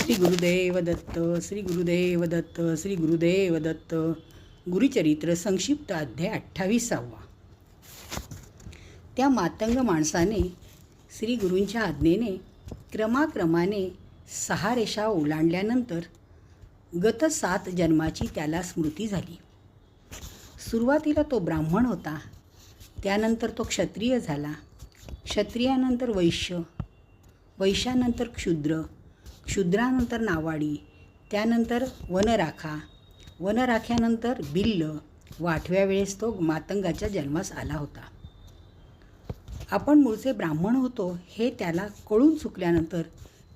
श्री गुरुदेव दत्त, श्री गुरुदेव दत्त, श्री गुरुदेव दत्त. गुरुचरित्र संक्षिप्त अध्याय 28. त्या मातंग माणसाने श्री गुरूंच्या आज्ञेने क्रमाक्रमाने 6 रेषा ओलांडल्यानंतर गत 7 जन्माची त्याला स्मृती झाली. सुरुवातीला तो ब्राह्मण होता, त्यानंतर तो क्षत्रिय झाला, क्षत्रियानंतर वैश्य, वैश्यानंतर क्षुद्र, क्षुद्रानंतर नावाडी, त्यानंतर वनराखा, वनराख्यानंतर भिल्ल. व 8व्या वेळेस तो मातंगाच्या जन्मास आला होता. आपण मूळचे ब्राह्मण होतो हे त्याला कळून चुकल्यानंतर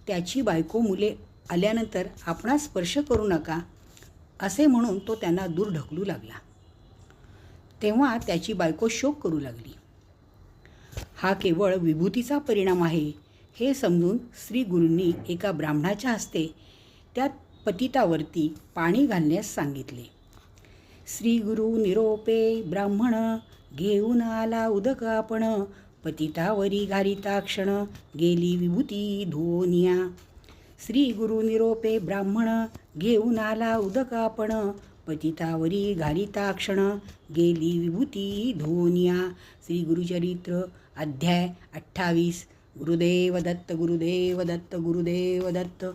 त्याची बायको मुले आल्यानंतर आपणास स्पर्श करू नका असे म्हणून तो त्यांना दूर ढकलू लागला. तेव्हा त्याची बायको शोक करू लागली. हा केवळ विभूतीचा परिणाम आहे हे समजून श्री गुरूंनी एका ब्राह्मणाच्या हस्ते त्या पतितावरती पाणी घालण्यास सांगितले. श्री गुरु निरोपे ब्राह्मण, घेऊन आला उदक आपण, पतितावरी घालिता क्षण, गेली विभूती धुवोनिया. श्री गुरु निरोपे ब्राह्मण, घेऊन आला उदक आपण, पतितावरी घालिता क्षण, गेली विभूती धुवोनिया. श्री गुरुचरित्र अध्याय 28. गुरुदेव दत्त, गुरुदेव दत्त, गुरुदेव दत्त.